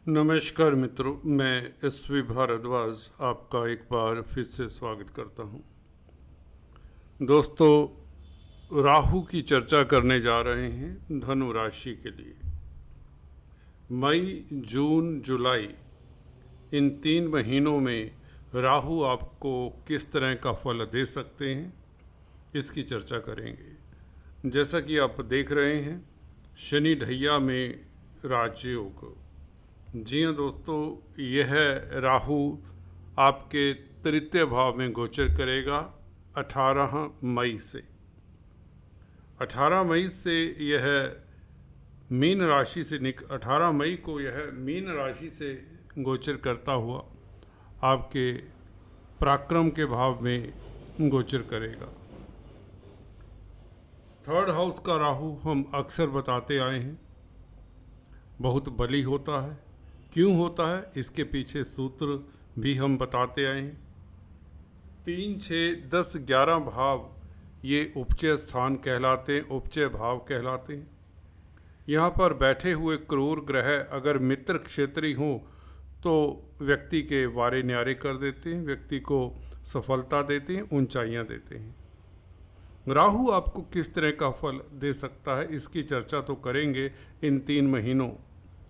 नमस्कार मित्रों, मैं एसवी भारद्वाज आपका एक बार फिर से स्वागत करता हूं। दोस्तों, राहु की चर्चा करने जा रहे हैं धनु राशि के लिए। मई, जून, जुलाई इन 3 महीनों में राहु आपको किस तरह का फल दे सकते हैं, इसकी चर्चा करेंगे। जैसा कि आप देख रहे हैं, शनि ढैया में राजयोग। जी हाँ दोस्तों, यह राहु आपके तृतीय भाव में गोचर करेगा 18 मई से। 18 मई से यह मीन राशि से 18 मई को यह मीन राशि से गोचर करता हुआ आपके पराक्रम के भाव में गोचर करेगा। थर्ड हाउस का राहु हम अक्सर बताते आए हैं, बहुत बली होता है। क्यों होता है, इसके पीछे सूत्र भी हम बताते आए हैं। 3, 6, 10, 11 भाव ये उपचय स्थान कहलाते हैं, उपचय भाव कहलाते हैं। यहाँ पर बैठे हुए क्रूर ग्रह अगर मित्र क्षेत्रीय हों तो व्यक्ति के वारे न्यारे कर देते हैं, व्यक्ति को सफलता देते हैं, ऊंचाइयाँ देते हैं। राहु आपको किस तरह का फल दे सकता है, इसकी चर्चा तो करेंगे। इन 3 महीनों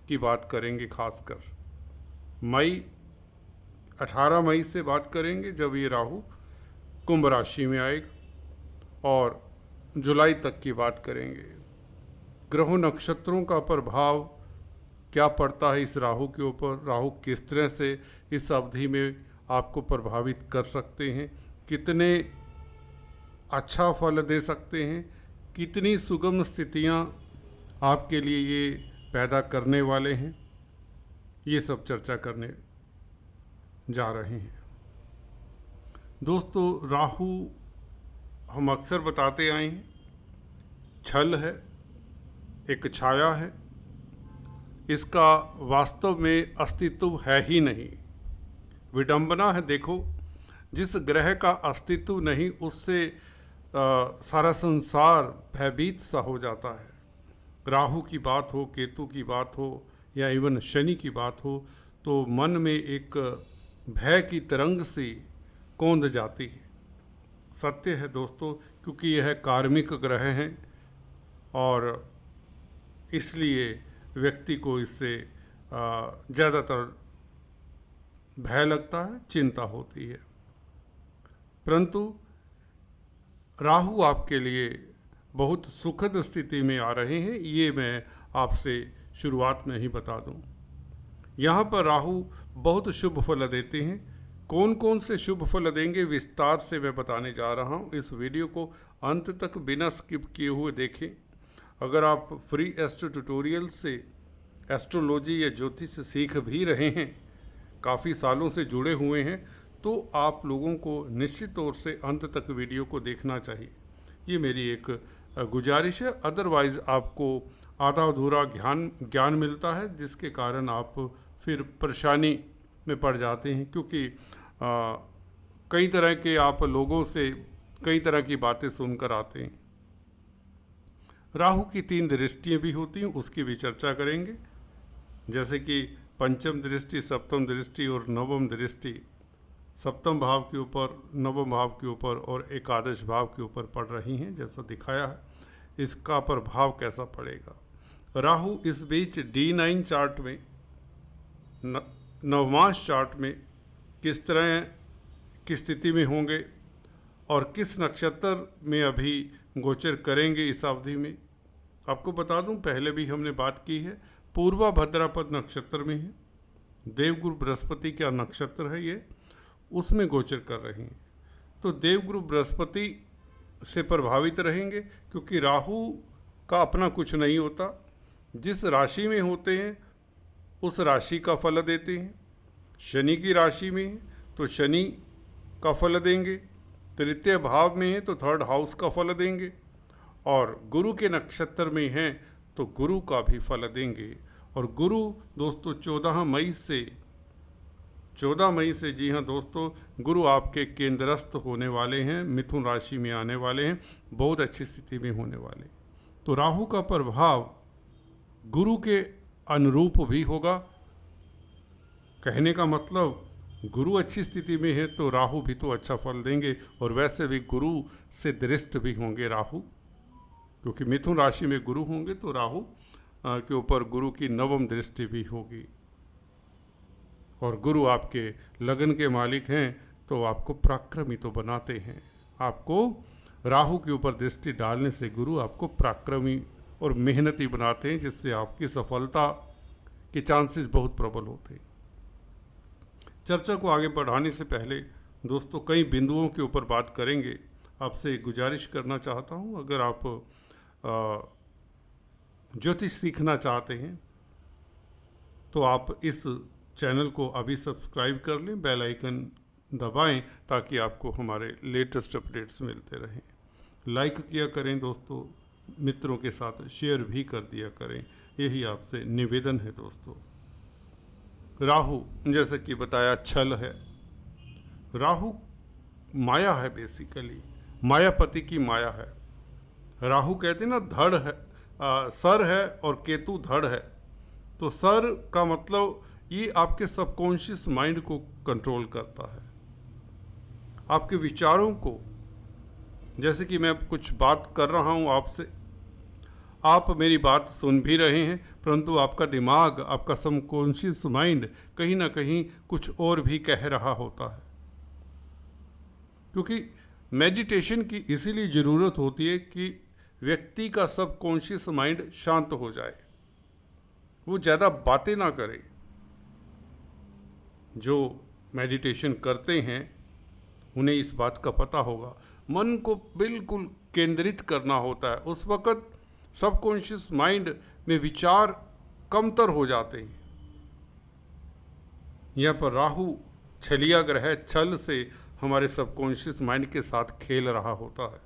की बात करेंगे, खासकर मई 18 मई से बात करेंगे जब ये राहु कुंभ राशि में आएगा, और जुलाई तक की बात करेंगे। ग्रहों नक्षत्रों का प्रभाव क्या पड़ता है इस राहु के ऊपर, राहु किस तरह से इस अवधि में आपको प्रभावित कर सकते हैं, कितने अच्छा फल दे सकते हैं, कितनी सुगम स्थितियां आपके लिए ये पैदा करने वाले हैं, ये सब चर्चा करने जा रहे हैं। दोस्तों, राहु हम अक्सर बताते आए हैं, छल है, एक छाया है, इसका वास्तव में अस्तित्व है ही नहीं, विडंबना है। देखो, जिस ग्रह का अस्तित्व नहीं उससे सारा संसार भयभीत सा हो जाता है। राहु की बात हो, केतु की बात हो, या इवन शनि की बात हो, तो मन में एक भय की तरंग सी कौंध जाती है। सत्य है दोस्तों, क्योंकि यह कार्मिक ग्रह हैं और इसलिए व्यक्ति को इससे ज़्यादातर भय लगता है, चिंता होती है। परंतु राहु आपके लिए बहुत सुखद स्थिति में आ रहे हैं, ये मैं आपसे शुरुआत में ही बता दूं। यहाँ पर राहु बहुत शुभ फल देते हैं। कौन कौन से शुभ फल देंगे विस्तार से मैं बताने जा रहा हूँ। इस वीडियो को अंत तक बिना स्किप किए हुए देखें। अगर आप फ्री एस्ट्रो ट्यूटोरियल से एस्ट्रोलॉजी या ज्योतिष सीख भी रहे हैं, काफ़ी सालों से जुड़े हुए हैं, तो आप लोगों को निश्चित तौर से अंत तक वीडियो को देखना चाहिए। ये मेरी एक गुजारिश है। अदरवाइज़ आपको आधा अधूरा ज्ञान मिलता है, जिसके कारण आप फिर परेशानी में पड़ जाते हैं, क्योंकि कई तरह के आप लोगों से कई तरह की बातें सुनकर आते हैं। राहु की 3 दृष्टियाँ भी होती हैं, उसकी भी चर्चा करेंगे, जैसे कि पंचम दृष्टि, सप्तम दृष्टि और नवम दृष्टि। सप्तम भाव के ऊपर, नवम भाव के ऊपर और एकादश भाव के ऊपर पड़ रही हैं, जैसा दिखाया है। इसका प्रभाव कैसा पड़ेगा। राहु इस बीच D9 चार्ट में, नवमांश चार्ट में किस तरह की स्थिति में होंगे और किस नक्षत्र में अभी गोचर करेंगे इस अवधि में। आपको बता दूं, पहले भी हमने बात की है, पूर्वा भद्रापद नक्षत्र में है, देवगुरु बृहस्पति का नक्षत्र है ये, उसमें गोचर कर रहे हैं। तो देवगुरु बृहस्पति से प्रभावित रहेंगे, क्योंकि राहु का अपना कुछ नहीं होता। जिस राशि में होते हैं उस राशि का फल देते हैं। शनि की राशि में है तो शनि का फल देंगे, तृतीय भाव में है तो थर्ड हाउस का फल देंगे, और गुरु के नक्षत्र में हैं तो गुरु का भी फल देंगे। और गुरु दोस्तों 14 मई से जी हाँ दोस्तों, गुरु आपके केंद्रस्थ होने वाले हैं, मिथुन राशि में आने वाले हैं, बहुत अच्छी स्थिति में होने वाले। तो राहु का प्रभाव गुरु के अनुरूप भी होगा, कहने का मतलब गुरु अच्छी स्थिति में है तो राहु भी तो अच्छा फल देंगे, और वैसे भी गुरु से दृष्ट भी होंगे राहु, क्योंकि मिथुन राशि में गुरु होंगे तो राहु के ऊपर गुरु की नवम दृष्टि भी होगी। और गुरु आपके लगन के मालिक हैं तो आपको पराक्रमी तो बनाते हैं। आपको राहु के ऊपर दृष्टि डालने से गुरु आपको पराक्रमी और मेहनती बनाते हैं, जिससे आपकी सफलता के चांसेस बहुत प्रबल होते हैं। चर्चा को आगे बढ़ाने से पहले दोस्तों कई बिंदुओं के ऊपर बात करेंगे। आपसे गुजारिश करना चाहता हूं, अगर आप ज्योतिष सीखना चाहते हैं तो आप इस चैनल को अभी सब्सक्राइब कर लें, बेल आइकन दबाएं ताकि आपको हमारे लेटेस्ट अपडेट्स मिलते रहें। लाइक किया करें दोस्तों, मित्रों के साथ शेयर भी कर दिया करें, यही आपसे निवेदन है दोस्तों। राहु जैसे कि बताया छल है, राहु माया है, बेसिकली मायापति की माया है। राहु कहते हैं ना धड़ है, सर है और केतु धड़ है। तो सर का मतलब ये आपके सबकॉन्शियस माइंड को कंट्रोल करता है, आपके विचारों को। जैसे कि मैं कुछ बात कर रहा हूँ आपसे, आप मेरी बात सुन भी रहे हैं, परंतु आपका दिमाग, आपका सबकॉन्शियस माइंड कहीं ना कहीं कुछ और भी कह रहा होता है। क्योंकि मेडिटेशन की इसीलिए ज़रूरत होती है कि व्यक्ति का सबकॉन्शियस माइंड शांत हो जाए, वो ज़्यादा बातें ना करे। जो मेडिटेशन करते हैं उन्हें इस बात का पता होगा, मन को बिल्कुल केंद्रित करना होता है। उस वक़्त सबकॉन्शियस माइंड में विचार कमतर हो जाते हैं। यहाँ पर राहु छलिया ग्रह छल से हमारे सबकॉन्शियस माइंड के साथ खेल रहा होता है।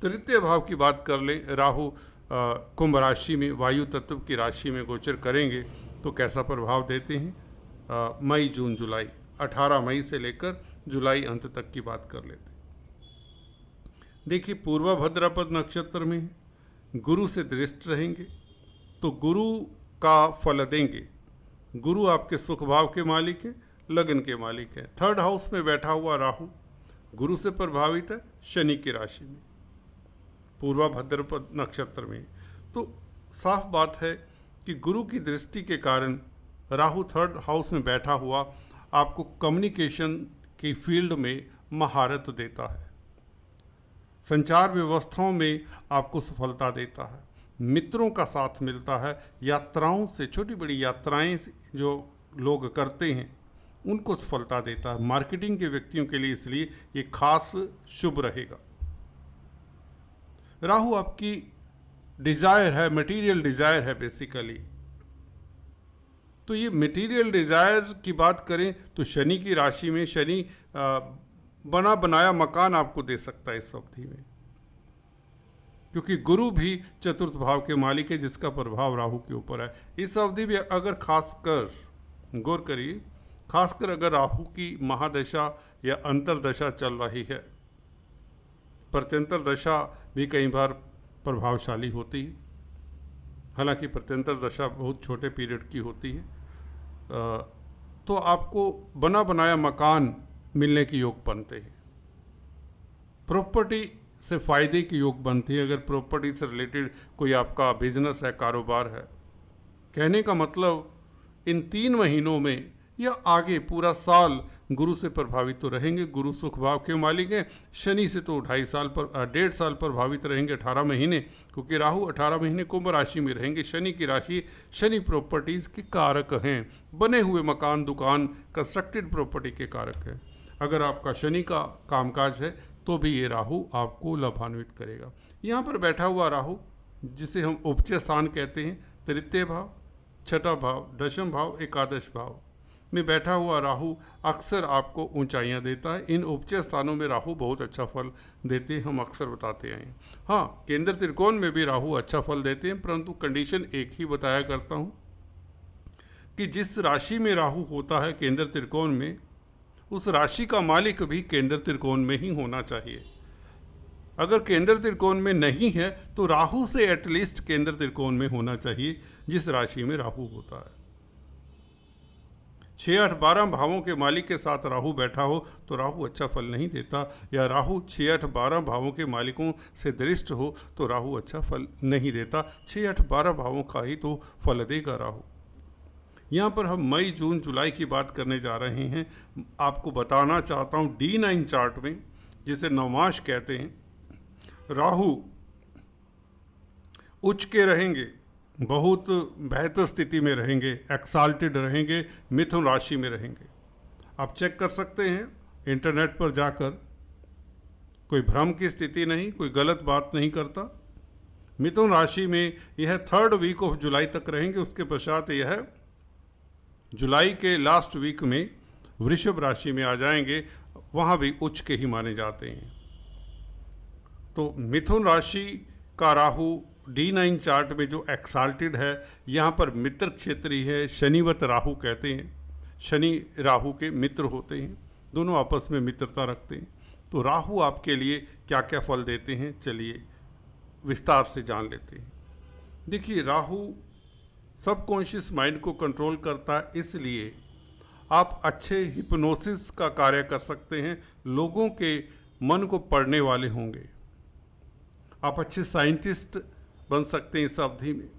तृतीय भाव की बात कर लें, राहु कुंभ राशि में वायु तत्व की राशि में गोचर करेंगे तो कैसा प्रभाव देते हैं। मई जून जुलाई, 18 मई से लेकर जुलाई अंत तक की बात कर लेते हैं। देखिए, पूर्वा भद्रापद नक्षत्र में गुरु से दृष्ट रहेंगे तो गुरु का फल देंगे। गुरु आपके सुख भाव के मालिक है, लगन के मालिक है। थर्ड हाउस में बैठा हुआ राहु गुरु से प्रभावित है, शनि की राशि में, पूर्वा भद्रपद नक्षत्र में। तो साफ बात है कि गुरु की दृष्टि के कारण राहु थर्ड हाउस में बैठा हुआ आपको कम्युनिकेशन की फील्ड में महारत देता है, संचार व्यवस्थाओं में आपको सफलता देता है, मित्रों का साथ मिलता है, यात्राओं से, छोटी बड़ी यात्राएं जो लोग करते हैं उनको सफलता देता है। मार्केटिंग के व्यक्तियों के लिए इसलिए ये खास शुभ रहेगा। राहु आपकी डिज़ायर है, मटेरियल डिज़ायर है बेसिकली। तो ये मटेरियल डिज़ायर की बात करें तो शनि की राशि में शनि बना बनाया मकान आपको दे सकता है इस अवधि में, क्योंकि गुरु भी चतुर्थ भाव के मालिक है जिसका प्रभाव राहु के ऊपर है। इस अवधि में अगर खासकर गौर करिए, खासकर अगर राहु की महादशा या अंतरदशा चल रही है, प्रत्यंतर दशा भी कई बार प्रभावशाली होती है। हालांकि प्रत्यंतर दशा बहुत छोटे पीरियड की होती है। तो आपको बना बनाया मकान मिलने के योग बनते हैं, प्रॉपर्टी से फ़ायदे के योग बनते हैं। अगर प्रॉपर्टी से रिलेटेड कोई आपका बिजनेस है, कारोबार है, कहने का मतलब इन 3 महीनों में या आगे पूरा साल गुरु से प्रभावित तो रहेंगे। गुरु सुख भाव के मालिक हैं। शनि से तो 1.5 साल प्रभावित रहेंगे, 18 महीने, क्योंकि राहु 18 महीने कुंभ राशि में रहेंगे। शनि की राशि, शनि प्रॉपर्टीज़ के कारक हैं, बने हुए मकान, दुकान, कंस्ट्रक्टेड प्रॉपर्टी के कारक हैं। अगर आपका शनि का कामकाज है तो भी ये राहु आपको लाभान्वित करेगा। यहाँ पर बैठा हुआ राहु, जिसे हम उपचय स्थान कहते हैं, तृतीय भाव, छठा भाव, दशम भाव, एकादश भाव में बैठा हुआ राहु अक्सर आपको ऊंचाइयां देता है। इन उपचय स्थानों में राहु बहुत अच्छा फल देते हैं, हम अक्सर बताते हैं। हाँ, केंद्र त्रिकोण में भी राहु अच्छा फल देते हैं, परंतु कंडीशन एक ही बताया करता हूँ कि जिस राशि में राहु होता है केंद्र त्रिकोण में, उस राशि का मालिक भी केंद्र त्रिकोण में ही होना चाहिए। अगर केंद्र त्रिकोण में नहीं है तो राहु से एटलीस्ट केंद्र त्रिकोण में होना चाहिए जिस राशि में राहु होता है। 6, 8, 12 भावों के मालिक के साथ राहु बैठा हो तो राहु अच्छा फल नहीं देता, या राहु 6, 8, 12 भावों के मालिकों से दृष्ट हो तो राहु अच्छा फल नहीं देता। 6, 8, 12 भावों का ही तो फल देगा राहु। यहाँ पर हम मई, जून, जुलाई की बात करने जा रहे हैं। आपको बताना चाहता हूँ D9 चार्ट में, जिसे नवमाश कहते हैं, राहु उच्च के रहेंगे, बहुत बेहतर स्थिति में रहेंगे, एक्साल्टेड रहेंगे, मिथुन राशि में रहेंगे। आप चेक कर सकते हैं इंटरनेट पर जाकर, कोई भ्रम की स्थिति नहीं, कोई गलत बात नहीं करता। मिथुन राशि में यह 3rd वीक ऑफ जुलाई तक रहेंगे। उसके पश्चात यह जुलाई के लास्ट वीक में वृषभ राशि में आ जाएंगे, वहाँ भी उच्च के ही माने जाते हैं। तो मिथुन राशि का राहु D9 चार्ट में जो एक्साल्टेड है, यहाँ पर मित्र क्षेत्री है, शनिवत राहु कहते हैं, शनि राहु के मित्र होते हैं, दोनों आपस में मित्रता रखते हैं। तो राहु आपके लिए क्या क्या फल देते हैं, चलिए विस्तार से जान लेते हैं। देखिए, राहु सबकॉन्शियस माइंड को कंट्रोल करता है, इसलिए आप अच्छे हिप्नोसिस का कार्य कर सकते हैं, लोगों के मन को पढ़ने वाले होंगे, आप अच्छे साइंटिस्ट बन सकते हैं इस अवधि में।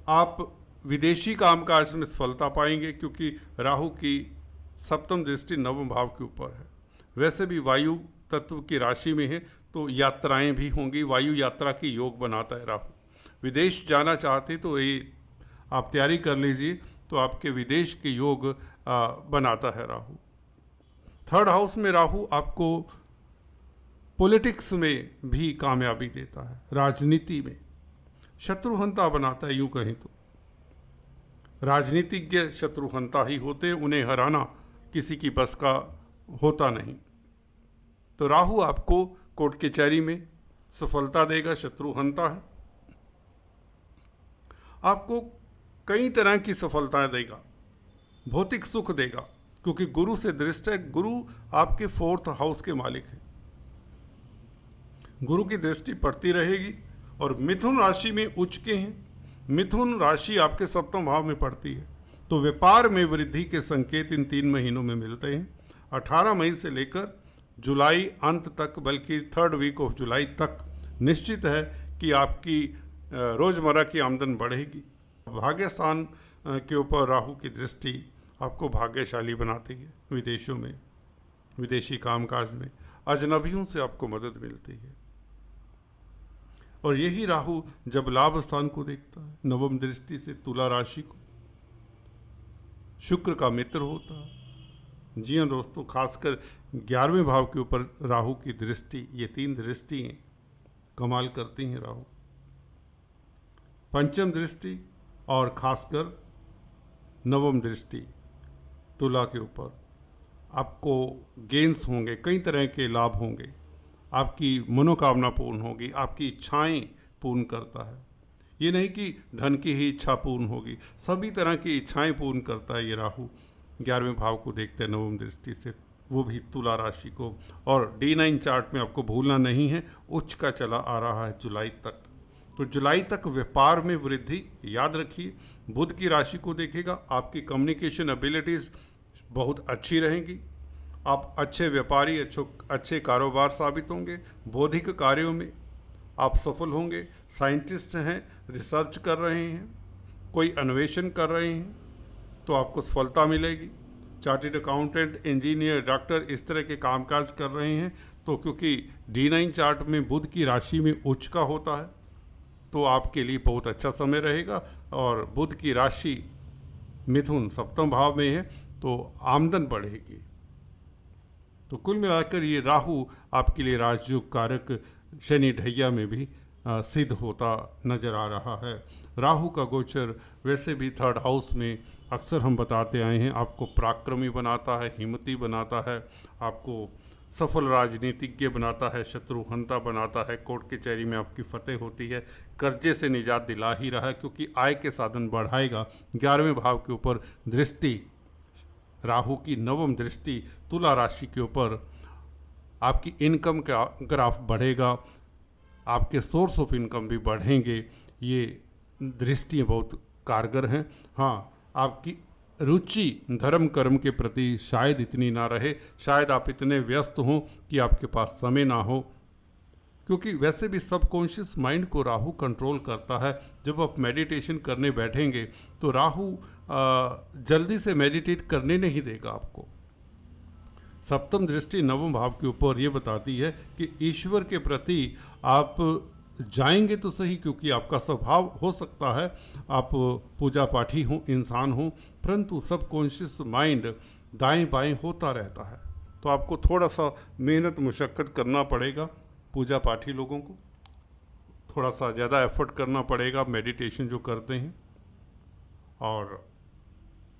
आप विदेशी कामकाज में सफलता पाएंगे, क्योंकि राहु की 7वीं दृष्टि 9वें भाव के ऊपर है। वैसे भी वायु तत्व की राशि में है, तो यात्राएं भी होंगी, वायु यात्रा की योग बनाता है राहु। विदेश जाना चाहते तो ये आप तैयारी कर लीजिए, तो आपके विदेश के योग बनाता है राहु। 3rd हाउस में राहु आपको पॉलिटिक्स में भी कामयाबी देता है, राजनीति में शत्रुहंता बनाता है। यूँ कहें तो राजनीतिज्ञ शत्रुहंता ही होते हैं, उन्हें हराना किसी की बस का होता नहीं। तो राहु आपको कोर्ट कचहरी में सफलता देगा, शत्रुहंता है। आपको कई तरह की सफलताएं देगा, भौतिक सुख देगा, क्योंकि गुरु से दृष्ट है। गुरु आपके 4th हाउस के मालिक हैं, गुरु की दृष्टि पड़ती रहेगी। और मिथुन राशि में उच्च के हैं, मिथुन राशि आपके 7वें भाव में पड़ती है, तो व्यापार में वृद्धि के संकेत इन 3 महीनों में मिलते हैं। 18 मई से लेकर जुलाई अंत तक, बल्कि 3rd वीक ऑफ जुलाई तक निश्चित है कि आपकी रोज़मर्रा की आमदन बढ़ेगी। भाग्य स्थान के ऊपर राहु की दृष्टि आपको भाग्यशाली बनाती है। विदेशों में, विदेशी कामकाज में अजनबियों से आपको मदद मिलती है। और यही राहु जब लाभ स्थान को देखता है, 9वीं दृष्टि से तुला राशि को, शुक्र का मित्र होता है। जी हाँ दोस्तों, खासकर 11वें भाव के ऊपर राहु की दृष्टि, ये 3 दृष्टियाँ कमाल करती हैं राहु। 5वीं दृष्टि और खासकर 9वीं दृष्टि तुला के ऊपर, आपको गेन्स होंगे, कई तरह के लाभ होंगे, आपकी मनोकामना पूर्ण होगी, आपकी इच्छाएं पूर्ण करता है। ये नहीं कि धन की ही इच्छा पूर्ण होगी, सभी तरह की इच्छाएं पूर्ण करता है ये राहु। 11वें भाव को देखते हैं 9वीं दृष्टि से, वो भी तुला राशि को। और D9 चार्ट में आपको भूलना नहीं है, उच्च का चला आ रहा है जुलाई तक। तो जुलाई तक व्यापार में वृद्धि, याद रखिए। बुध की राशि को देखेगा, आपकी कम्युनिकेशन एबिलिटीज़ बहुत अच्छी रहेंगी, आप अच्छे व्यापारी, अच्छे कारोबार साबित होंगे। बौद्धिक कार्यों में आप सफल होंगे। साइंटिस्ट हैं, रिसर्च कर रहे हैं, कोई अन्वेषण कर रहे हैं, तो आपको सफलता मिलेगी। चार्टर्ड अकाउंटेंट, इंजीनियर, डॉक्टर, इस तरह के कामकाज कर रहे हैं, तो क्योंकि D9 चार्ट में बुध की राशि में उच्च का होता है, तो आपके लिए बहुत अच्छा समय रहेगा। और बुध की राशि मिथुन 7वें भाव में है, तो आमदन बढ़ेगी। तो कुल मिलाकर ये राहु आपके लिए राजयोग कारक शनि ढैया में भी सिद्ध होता नजर आ रहा है। राहु का गोचर वैसे भी 3rd हाउस में अक्सर हम बताते आए हैं, आपको पराक्रमी बनाता है, हिम्मती बनाता है, आपको सफल राजनीतिज्ञ बनाता है, शत्रुहंता बनाता है, कोर्ट कचहरी में आपकी फतेह होती है, कर्जे से निजात दिला ही रहा है, क्योंकि आय के साधन बढ़ाएगा। 11वें भाव के ऊपर दृष्टि, राहु की 9वीं दृष्टि तुला राशि के ऊपर, आपकी इनकम का ग्राफ बढ़ेगा, आपके सोर्स ऑफ इनकम भी बढ़ेंगे। ये दृष्टियाँ बहुत कारगर हैं। हाँ, आपकी रुचि धर्म कर्म के प्रति शायद इतनी ना रहे, शायद आप इतने व्यस्त हों कि आपके पास समय ना हो, क्योंकि वैसे भी सबकॉन्शियस माइंड को राहु कंट्रोल करता है। जब आप मेडिटेशन करने बैठेंगे तो राहु जल्दी से मेडिटेट करने नहीं देगा आपको। सप्तम दृष्टि नवम भाव के ऊपर ये बताती है कि ईश्वर के प्रति आप जाएंगे तो सही, क्योंकि आपका स्वभाव हो सकता है आप पूजा पाठी हों, इंसान हों, परंतु सबकॉन्शियस माइंड दाएं बाएं होता रहता है। तो आपको थोड़ा सा मेहनत मुशक्क़त करना पड़ेगा। पूजा पाठी लोगों को थोड़ा सा ज़्यादा एफर्ट करना पड़ेगा मेडिटेशन जो करते हैं। और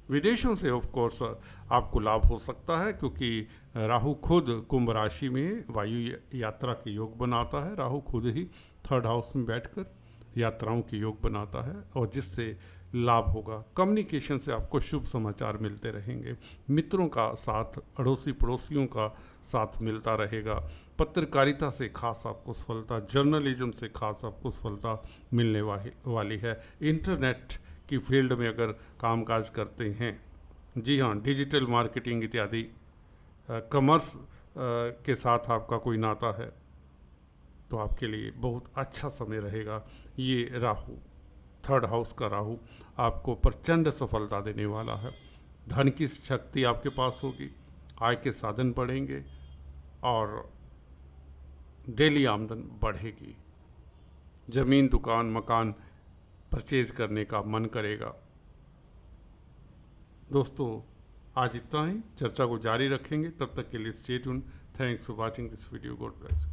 विदेशों से ऑफ कोर्स आपको लाभ हो सकता है, क्योंकि राहु खुद कुंभ राशि में वायु यात्रा के योग बनाता है। राहु खुद ही 3rd हाउस में बैठकर यात्राओं के योग बनाता है, और जिससे लाभ होगा। कम्युनिकेशन से आपको शुभ समाचार मिलते रहेंगे, मित्रों का साथ, अड़ोसी पड़ोसियों का साथ मिलता रहेगा। पत्रकारिता से खास आपको सफलता, जर्नलिज्म से खास आपको सफलता मिलने वाली है। इंटरनेट की फील्ड में अगर कामकाज करते हैं, जी हाँ, डिजिटल मार्केटिंग इत्यादि कॉमर्स के साथ आपका कोई नाता है, तो आपके लिए बहुत अच्छा समय रहेगा। ये राहु, 3rd हाउस का राहु आपको प्रचंड सफलता देने वाला है। धन की शक्ति आपके पास होगी, आय के साधन बढ़ेंगे और डेली आमदन बढ़ेगी। ज़मीन, दुकान, मकान परचेज करने का मन करेगा। दोस्तों, आज इतना ही, चर्चा को जारी रखेंगे। तब तक के लिए stay tuned. Thanks for watching this video. God bless.